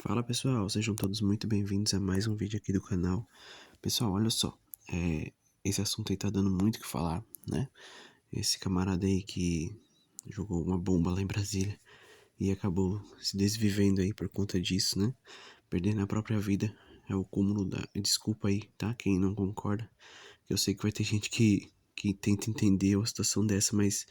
Fala pessoal, sejam todos muito bem-vindos a mais um vídeo aqui do canal. Pessoal, olha só, esse assunto aí tá dando muito o que falar, né? Esse camarada aí que jogou uma bomba lá em Brasília e acabou se desvivendo aí por conta disso, né? Perdendo a própria vida. É o cúmulo da... Desculpa aí, tá? Quem não concorda. Eu sei que vai ter gente que tenta entender uma situação dessa, mas,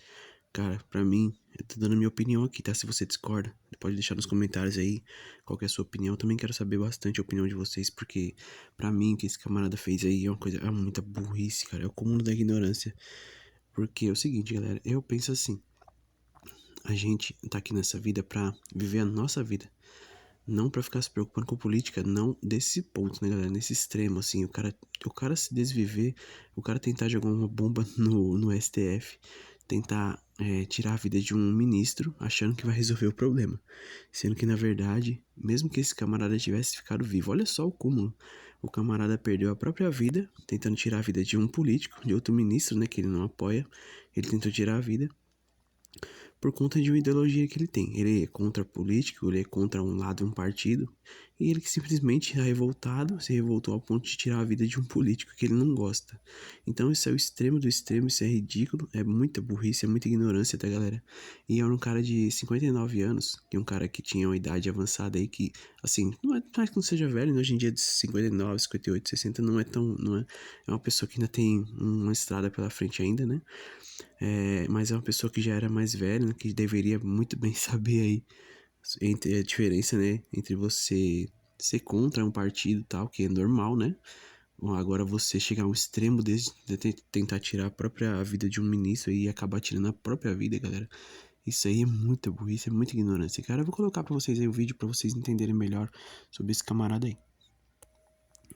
cara, pra mim, eu tô dando a minha opinião aqui, tá? Se você discorda, pode deixar nos comentários aí qual que é a sua opinião. Eu também quero saber bastante a opinião de vocês, porque pra mim o que esse camarada fez aí é uma coisa, é muita burrice, cara. É o cúmulo da ignorância. Porque é o seguinte, galera, eu penso assim, a gente tá aqui nessa vida pra viver a nossa vida. Não pra ficar se preocupando com política, não desse ponto, né, galera? Nesse extremo, assim, o cara se desviver, o cara tentar jogar uma bomba no STF, tentar tirar a vida de um ministro, achando que vai resolver o problema. Sendo que, na verdade, mesmo que esse camarada tivesse ficado vivo, olha só o cúmulo. O camarada perdeu a própria vida, tentando tirar a vida de um político, de outro ministro, né, que ele não apoia. Ele tentou tirar a vida por conta de uma ideologia que ele tem. Ele é contra político, ele é contra um lado, um partido, e ele que simplesmente é revoltado, se revoltou ao ponto de tirar a vida de um político que ele não gosta. Então isso é o extremo do extremo, isso é ridículo, é muita burrice, é muita ignorância, tá, galera? E é um cara de 59 anos, que é um cara que tinha uma idade avançada aí, que, assim, não é que não seja velho, né? Hoje em dia de 59, 58, 60 não é tão, não é, é uma pessoa que ainda tem uma estrada pela frente ainda, né? Mas é uma pessoa que já era mais velha, né, que deveria muito bem saber aí entre a diferença, né, entre você ser contra um partido e tal, que é normal, né? Agora você chegar ao extremo de tentar tirar a própria vida de um ministro e acabar tirando a própria vida, galera. Isso aí é muita burrice, é muita ignorância. Cara, eu vou colocar pra vocês aí o vídeo pra vocês entenderem melhor sobre esse camarada aí.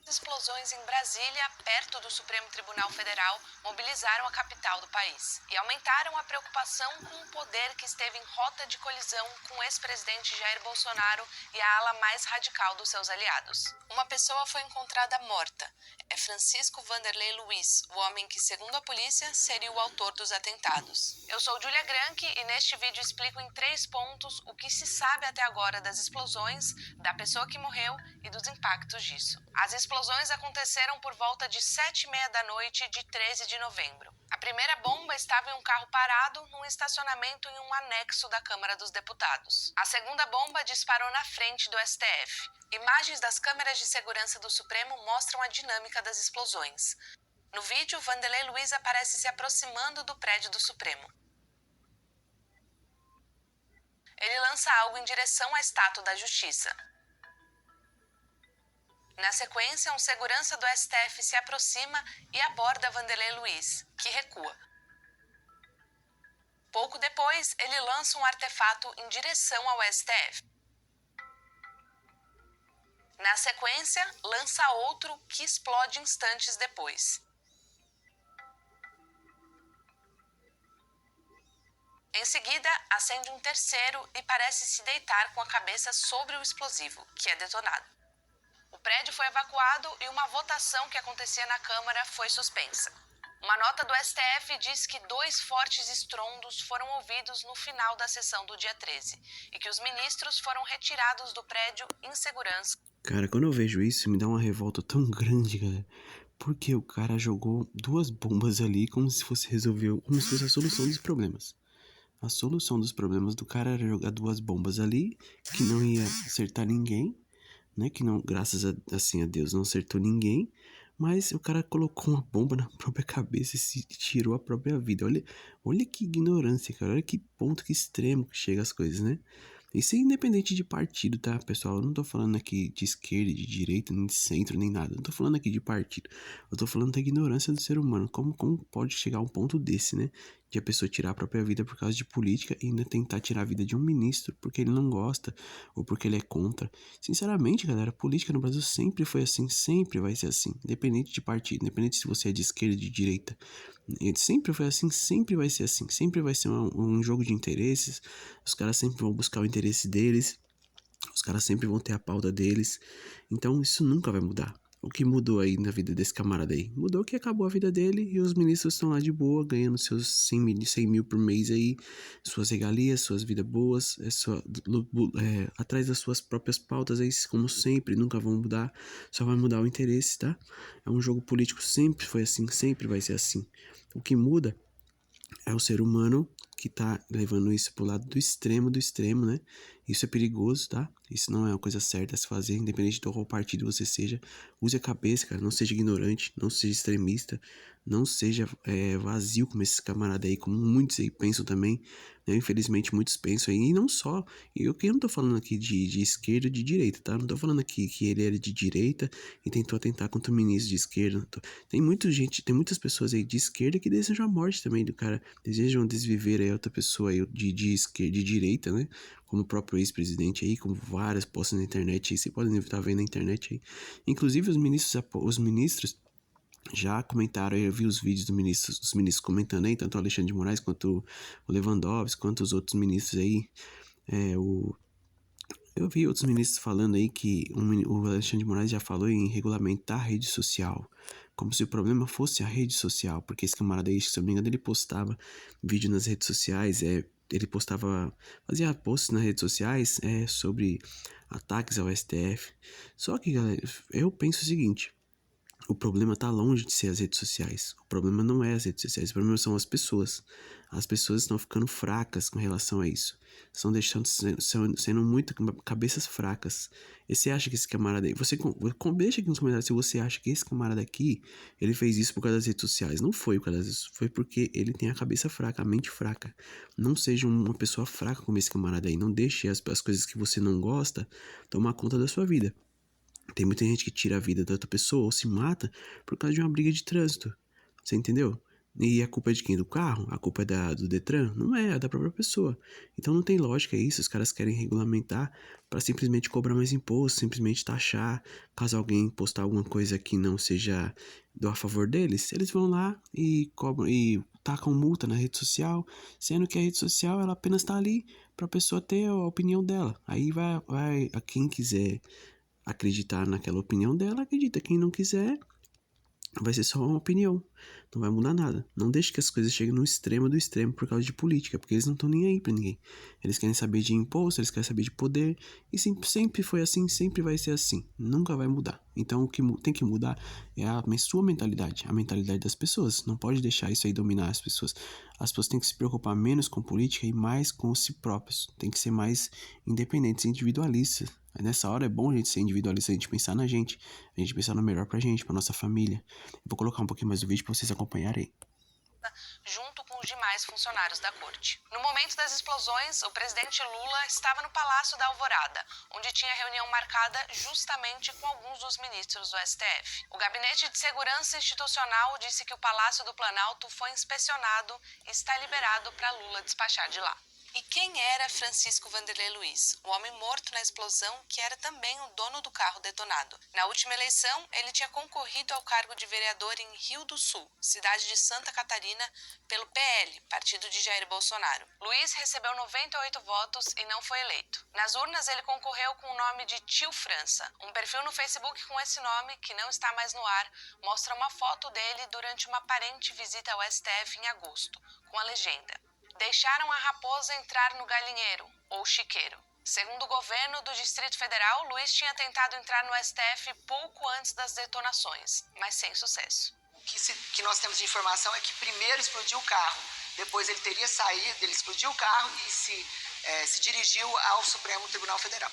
Explosões em Brasília, perto do Supremo Tribunal Federal, mobilizaram a capital do país e aumentaram a preocupação com o poder que esteve em rota de colisão com o ex-presidente Jair Bolsonaro e a ala mais radical dos seus aliados. Uma pessoa foi encontrada morta. É Francisco Vanderlei Luiz, o homem que, segundo a polícia, seria o autor dos atentados. Eu sou Julia Granchi e neste vídeo explico em 3 pontos o que se sabe até agora das explosões, da pessoa que morreu e dos impactos disso. As explosões aconteceram por volta de 7h30 da noite de 13 de novembro. A primeira bomba estava em um carro parado num estacionamento em um anexo da Câmara dos Deputados. A segunda bomba disparou na frente do STF. Imagens das câmeras de segurança do Supremo mostram a dinâmica das explosões. No vídeo, Vanderlei Luiz aparece se aproximando do prédio do Supremo. Ele lança algo em direção à estátua da Justiça. Na sequência, um segurança do STF se aproxima e aborda Vanderlei Luiz, que recua. Pouco depois, ele lança um artefato em direção ao STF. Na sequência, lança outro que explode instantes depois. Em seguida, acende um terceiro e parece se deitar com a cabeça sobre o explosivo, que é detonado. O prédio foi evacuado e uma votação que acontecia na Câmara foi suspensa. Uma nota do STF diz que 2 fortes estrondos foram ouvidos no final da sessão do dia 13 e que os ministros foram retirados do prédio em segurança. Cara, quando eu vejo isso, me dá uma revolta tão grande, galera. Porque o cara jogou 2 bombas ali como se fosse resolver, como se fosse a solução dos problemas. A solução dos problemas do cara era jogar 2 bombas ali, que não ia acertar ninguém, né? Que não, graças assim a Deus, não acertou ninguém. Mas o cara colocou uma bomba na própria cabeça e se tirou a própria vida. Olha que ignorância, cara. Olha que ponto, que extremo que chega as coisas, né? Isso é independente de partido, tá, pessoal? Eu não tô falando aqui de esquerda, de direita, nem de centro, nem nada. Eu não tô falando aqui de partido. Eu tô falando da ignorância do ser humano. Como pode chegar a um ponto desse, né? De a pessoa tirar a própria vida por causa de política e ainda tentar tirar a vida de um ministro porque ele não gosta ou porque ele é contra. Sinceramente, galera, a política no Brasil sempre foi assim, sempre vai ser assim. Independente de partido, independente se você é de esquerda, de direita. Ele sempre foi assim, sempre vai ser assim. Sempre vai ser um jogo de interesses. Os caras sempre vão buscar o interesse deles. Os caras sempre vão ter a pauta deles. Então isso nunca vai mudar. O que mudou aí na vida desse camarada aí? Mudou que acabou a vida dele e os ministros estão lá de boa, ganhando seus 100 mil por mês aí, suas regalias, suas vidas boas, atrás das suas próprias pautas aí, como sempre, nunca vão mudar, só vai mudar o interesse, tá? É um jogo político, sempre foi assim, sempre vai ser assim. O que muda é o ser humano que tá levando isso pro lado do extremo, né? Isso é perigoso, tá? Isso não é uma coisa certa a se fazer, independente de qual partido você seja. Use a cabeça, cara. Não seja ignorante, não seja extremista, não seja vazio como esses camaradas aí, como muitos aí pensam também, né? Infelizmente, muitos pensam aí, e não só. Eu não tô falando aqui de esquerda ou de direita, tá? Não tô falando aqui que ele era de direita e tentou atentar contra o ministro de esquerda. Tem muitas pessoas aí de esquerda que desejam a morte também do cara, desejam desviver aí outra pessoa aí de esquerda, de direita, né? Como o próprio ex-presidente aí, como várias postas na internet aí, você pode estar vendo na internet aí. Inclusive os ministros já comentaram, eu vi os vídeos dos ministros comentando aí, tanto o Alexandre de Moraes quanto o Lewandowski, quanto os outros ministros aí. Eu vi outros ministros falando aí que o Alexandre de Moraes já falou em regulamentar a rede social, como se o problema fosse a rede social, porque esse camarada aí, se eu não me engano, ele postava vídeo nas redes sociais, fazia posts nas redes sociais sobre ataques ao STF. Só que, galera, eu penso o seguinte: o problema tá longe de ser as redes sociais. O problema não é as redes sociais, o problema são as pessoas. As pessoas estão ficando fracas com relação a isso. Estão sendo muito cabeças fracas. E você acha que esse camarada aí... Deixa aqui nos comentários se você acha que esse camarada aqui, ele fez isso por causa das redes sociais. Não foi por causa disso. Foi porque ele tem a cabeça fraca, a mente fraca. Não seja uma pessoa fraca como esse camarada aí. Não deixe as coisas que você não gosta tomar conta da sua vida. Tem muita gente que tira a vida da outra pessoa ou se mata por causa de uma briga de trânsito. Você entendeu? E a culpa é de quem? Do carro? A culpa é do Detran? Não é da própria pessoa. Então não tem lógica isso. Os caras querem regulamentar para simplesmente cobrar mais imposto, simplesmente taxar. Caso alguém postar alguma coisa que não seja a favor deles, eles vão lá e cobram e tacam multa na rede social, sendo que a rede social ela apenas está ali para a pessoa ter a opinião dela. Aí vai a quem quiser acreditar naquela opinião dela, acredita. Quem não quiser, vai ser só uma opinião. Não vai mudar nada. Não deixe que as coisas cheguem no extremo do extremo por causa de política, porque eles não estão nem aí pra ninguém. Eles querem saber de imposto, eles querem saber de poder, e sempre foi assim, sempre vai ser assim. Nunca vai mudar. Então o que tem que mudar é a sua mentalidade, a mentalidade das pessoas. Não pode deixar isso aí dominar as pessoas. As pessoas têm que se preocupar menos com política e mais com si próprios. Tem que ser mais independentes, individualistas. Nessa hora é bom a gente ser individualista, a gente pensar na gente, a gente pensar no melhor pra gente, pra nossa família. Vou colocar um pouquinho mais do vídeo pra vocês acompanharem. Junto com os demais funcionários da corte. No momento das explosões, o presidente Lula estava no Palácio da Alvorada, onde tinha reunião marcada justamente com alguns dos ministros do STF. O Gabinete de Segurança Institucional disse que o Palácio do Planalto foi inspecionado e está liberado para Lula despachar de lá. E quem era Francisco Vanderlei Luiz, o homem morto na explosão que era também o dono do carro detonado? Na última eleição, ele tinha concorrido ao cargo de vereador em Rio do Sul, cidade de Santa Catarina, pelo PL, partido de Jair Bolsonaro. Luiz recebeu 98 votos e não foi eleito. Nas urnas, ele concorreu com o nome de Tio França. Um perfil no Facebook com esse nome, que não está mais no ar, mostra uma foto dele durante uma aparente visita ao STF em agosto, com a legenda: "Deixaram a raposa entrar no galinheiro, ou chiqueiro". Segundo o governo do Distrito Federal, Luiz tinha tentado entrar no STF pouco antes das detonações, mas sem sucesso. O que nós temos de informação é que primeiro explodiu o carro, depois ele teria saído, ele explodiu o carro e se dirigiu ao Supremo Tribunal Federal.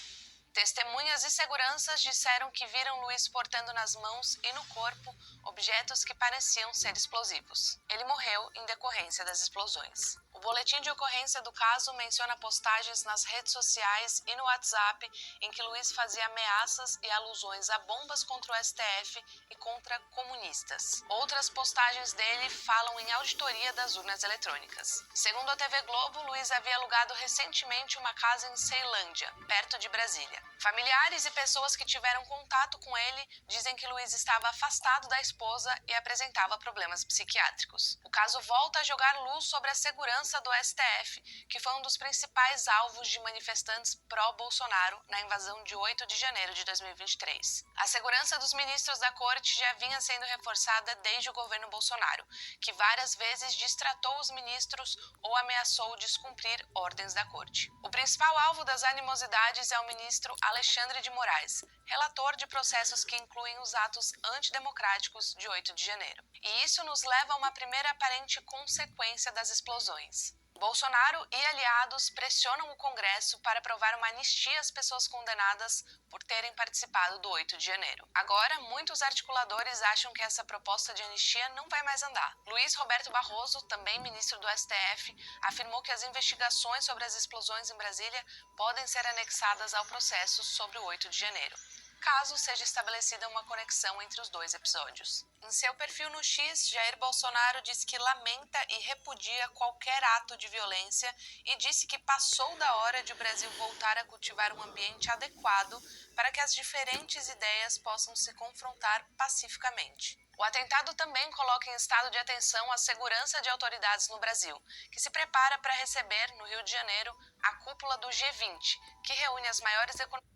Testemunhas e seguranças disseram que viram Luiz portando nas mãos e no corpo objetos que pareciam ser explosivos. Ele morreu em decorrência das explosões. O boletim de ocorrência do caso menciona postagens nas redes sociais e no WhatsApp em que Luiz fazia ameaças e alusões a bombas contra o STF e contra comunistas. Outras postagens dele falam em auditoria das urnas eletrônicas. Segundo a TV Globo, Luiz havia alugado recentemente uma casa em Ceilândia, perto de Brasília. Familiares e pessoas que tiveram contato com ele dizem que Luiz estava afastado da esposa e apresentava problemas psiquiátricos. O caso volta a jogar luz sobre a segurança segurança do STF, que foi um dos principais alvos de manifestantes pró-Bolsonaro na invasão de 8 de janeiro de 2023. A segurança dos ministros da corte já vinha sendo reforçada desde o governo Bolsonaro, que várias vezes distratou os ministros ou ameaçou descumprir ordens da corte. O principal alvo das animosidades é o ministro Alexandre de Moraes, relator de processos que incluem os atos antidemocráticos de 8 de janeiro. E isso nos leva a uma primeira aparente consequência das explosões. Bolsonaro e aliados pressionam o Congresso para aprovar uma anistia às pessoas condenadas por terem participado do 8 de janeiro. Agora, muitos articuladores acham que essa proposta de anistia não vai mais andar. Luiz Roberto Barroso, também ministro do STF, afirmou que as investigações sobre as explosões em Brasília podem ser anexadas ao processo sobre o 8 de janeiro, caso seja estabelecida uma conexão entre os dois episódios. Em seu perfil no X, Jair Bolsonaro disse que lamenta e repudia qualquer ato de violência e disse que passou da hora de o Brasil voltar a cultivar um ambiente adequado para que as diferentes ideias possam se confrontar pacificamente. O atentado também coloca em estado de atenção a segurança de autoridades no Brasil, que se prepara para receber, no Rio de Janeiro, a cúpula do G20, que reúne as maiores economias.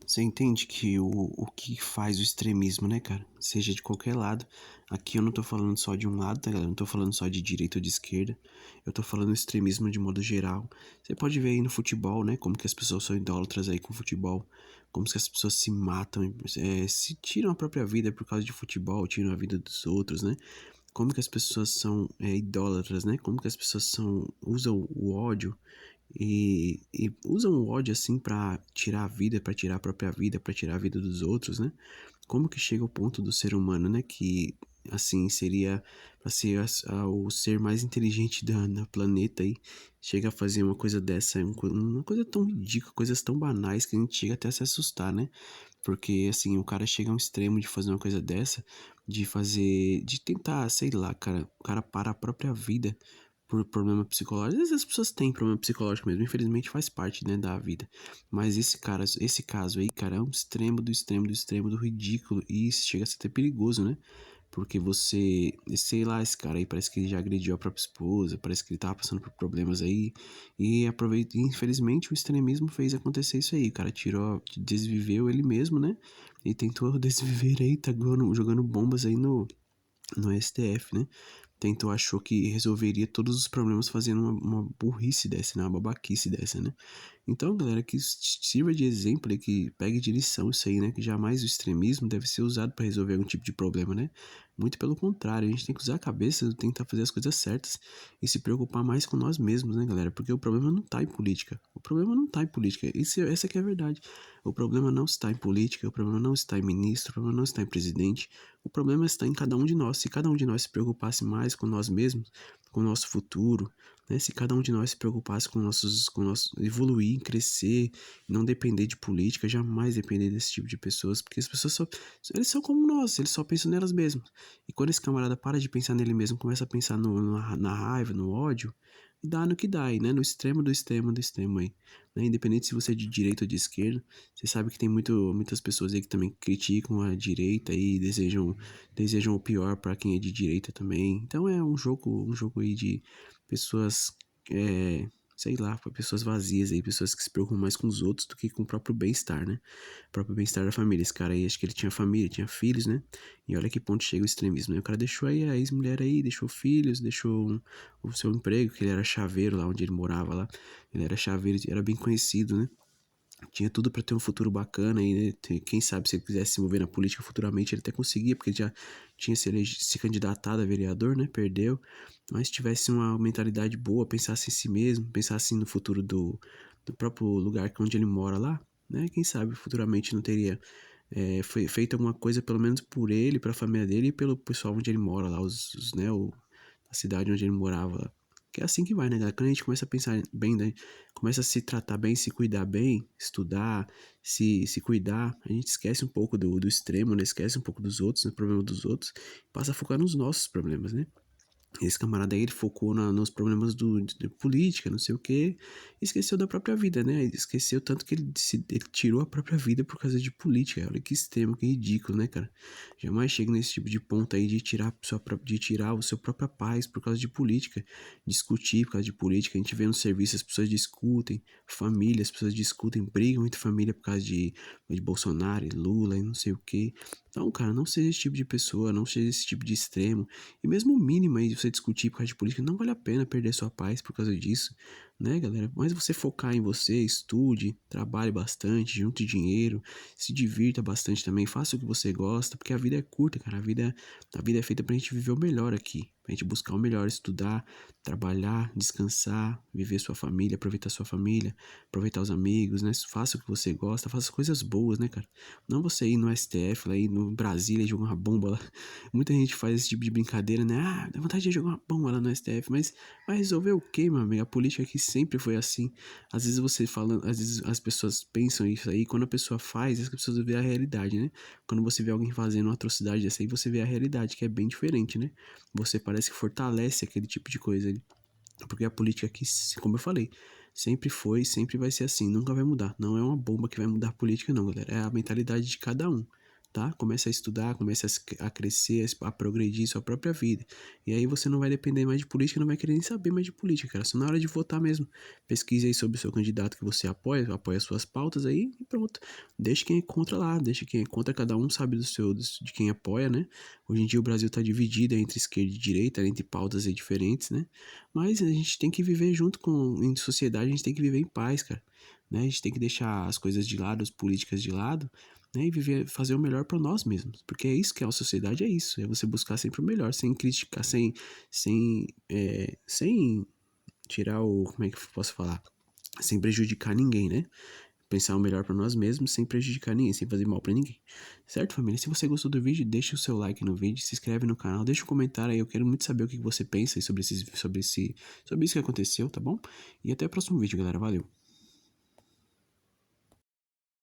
Você entende que o que faz o extremismo, né, cara? Seja de qualquer lado. Aqui eu não tô falando só de um lado, tá, galera? Eu não tô falando só de direita ou de esquerda. Eu tô falando extremismo de modo geral. Você pode ver aí no futebol, né? Como que as pessoas são idólatras aí com o futebol. Como que as pessoas se matam, se tiram a própria vida por causa de futebol, tiram a vida dos outros, né? Como que as pessoas são idólatras, né? Como que as pessoas usam o ódio e usam o ódio assim pra tirar a vida, pra tirar a própria vida, pra tirar a vida dos outros, né? Como que chega ao ponto do ser humano, né? Que assim seria pra ser o ser mais inteligente da planeta aí, chega a fazer uma coisa dessa, uma coisa tão ridícula, coisas tão banais que a gente chega até a se assustar, né? Porque assim, o cara chega a um extremo de fazer uma coisa dessa, de tentar, sei lá, cara, o cara para a própria vida por problema psicológico. Às vezes as pessoas têm problema psicológico mesmo, infelizmente faz parte, né, da vida. Mas esse caso aí, cara, é um extremo do extremo do extremo do ridículo e isso chega a ser até perigoso, né? Porque você, sei lá, esse cara aí parece que ele já agrediu a própria esposa, parece que ele tava passando por problemas aí. E aproveita, infelizmente o extremismo fez acontecer isso aí. O cara desviveu ele mesmo, né? E tentou desviver aí, tá jogando bombas aí no STF, né? Achou que resolveria todos os problemas fazendo uma burrice dessa, né? Uma babaquice dessa, né? Então, galera, que sirva de exemplo e que pegue de lição isso aí, né? Que jamais o extremismo deve ser usado para resolver algum tipo de problema, né? Muito pelo contrário, a gente tem que usar a cabeça, tentar fazer as coisas certas e se preocupar mais com nós mesmos, né, galera? Porque o problema não tá em política. O problema não tá em política. Essa que é a verdade. O problema não está em política, o problema não está em ministro, o problema não está em presidente. O problema está em cada um de nós. Se cada um de nós se preocupasse mais com nós mesmos, com o nosso futuro, né? Se cada um de nós se preocupasse com nosso evoluir, crescer, não depender de política, jamais depender desse tipo de pessoas, porque as pessoas eles são como nós, eles só pensam nelas mesmas. E quando esse camarada para de pensar nele mesmo, começa a pensar na raiva, no ódio, dá no que dá aí, né? No extremo do extremo do extremo aí. Né? Independente se você é de direita ou de esquerda, você sabe que tem muitas pessoas aí que também criticam a direita e desejam o pior para quem é de direita também. Então é um jogo aí de pessoas, sei lá, pessoas vazias aí, pessoas que se preocupam mais com os outros do que com o próprio bem-estar, né? O próprio bem-estar da família. Esse cara aí, acho que ele tinha família, tinha filhos, né? E olha que ponto chega o extremismo, né? O cara deixou aí a ex-mulher aí, deixou filhos, deixou o seu emprego, que ele era chaveiro lá onde ele morava lá. Ele era chaveiro, era bem conhecido, né? Tinha tudo para ter um futuro bacana e, né, quem sabe se ele quisesse se envolver na política futuramente ele até conseguia, porque ele já tinha se candidatado a vereador, né? Perdeu. Mas tivesse uma mentalidade boa, pensasse em si mesmo, pensasse no futuro do próprio lugar onde ele mora lá, né? Quem sabe futuramente não teria feito alguma coisa, pelo menos por ele, pra família dele e pelo pessoal onde ele mora lá, né? A cidade onde ele morava lá. Que é assim que vai, né, galera? Quando a gente começa a pensar bem, né? Começa a se tratar bem, se cuidar bem, estudar, se cuidar, a gente esquece um pouco do extremo, né? Esquece um pouco dos outros, né? Problema dos outros, passa a focar nos nossos problemas, né? Esse camarada aí, ele focou nos problemas de política, não sei o quê, e esqueceu da própria vida, né? Esqueceu tanto que ele tirou a própria vida por causa de política. Olha que extremo, que ridículo, né, cara? Jamais chega nesse tipo de ponto aí de tirar a sua própria paz por causa de política. Discutir por causa de política. A gente vê no serviço, as pessoas discutem, família, as pessoas discutem, brigam entre família por causa de Bolsonaro e Lula e não sei o quê. Então, cara, não seja esse tipo de pessoa, não seja esse tipo de extremo. E mesmo o mínimo aí de você discutir por causa de política, não vale a pena perder sua paz por causa disso, né, galera? Mas você focar em você, estude, trabalhe bastante, junte dinheiro, se divirta bastante também, faça o que você gosta, porque a vida é curta, cara. A vida é feita pra gente viver o melhor aqui, pra gente buscar o melhor, estudar, trabalhar, descansar, viver sua família, aproveitar os amigos, né? Faça o que você gosta, faça coisas boas, né, cara? Não você ir no STF, lá ir no Brasília e jogar uma bomba lá. Muita gente faz esse tipo de brincadeira, né? Ah, dá vontade de jogar uma bomba lá no STF, mas vai resolver o quê, meu amigo? A política aqui sempre foi assim. Às vezes você falando, às vezes as pessoas pensam isso aí, quando a pessoa faz, as pessoas vê a realidade, né? Quando você vê alguém fazendo uma atrocidade dessa aí, você vê a realidade, que é bem diferente, né? Você parece que fortalece aquele tipo de coisa ali. Porque a política aqui, como eu falei, sempre foi, sempre vai ser assim, nunca vai mudar. Não é uma bomba que vai mudar a política, não, galera. É a mentalidade de cada um, tá? Comece a estudar, comece a crescer, a progredir sua própria vida. E aí você não vai depender mais de política, não vai querer nem saber mais de política, cara. Só na hora de votar mesmo. Pesquise aí sobre o seu candidato que você apoia suas pautas aí e pronto. Deixe quem é contra lá, deixe quem é contra, cada um sabe de quem apoia, né? Hoje em dia o Brasil tá dividido entre esquerda e direita, entre pautas aí diferentes, né? Mas a gente tem que viver junto em sociedade, a gente tem que viver em paz, cara. Né? A gente tem que deixar as coisas de lado, as políticas de lado, né? E viver, fazer o melhor para nós mesmos. Porque é isso que é a sociedade, é isso. É você buscar sempre o melhor, sem criticar, sem tirar o. Como é que eu posso falar? Sem prejudicar ninguém, né? Pensar o melhor para nós mesmos sem prejudicar ninguém, sem fazer mal para ninguém. Certo, família? Se você gostou do vídeo, deixa o seu like no vídeo, se inscreve no canal, deixa um comentário aí, eu quero muito saber o que você pensa sobre isso que aconteceu, tá bom? E até o próximo vídeo, galera. Valeu!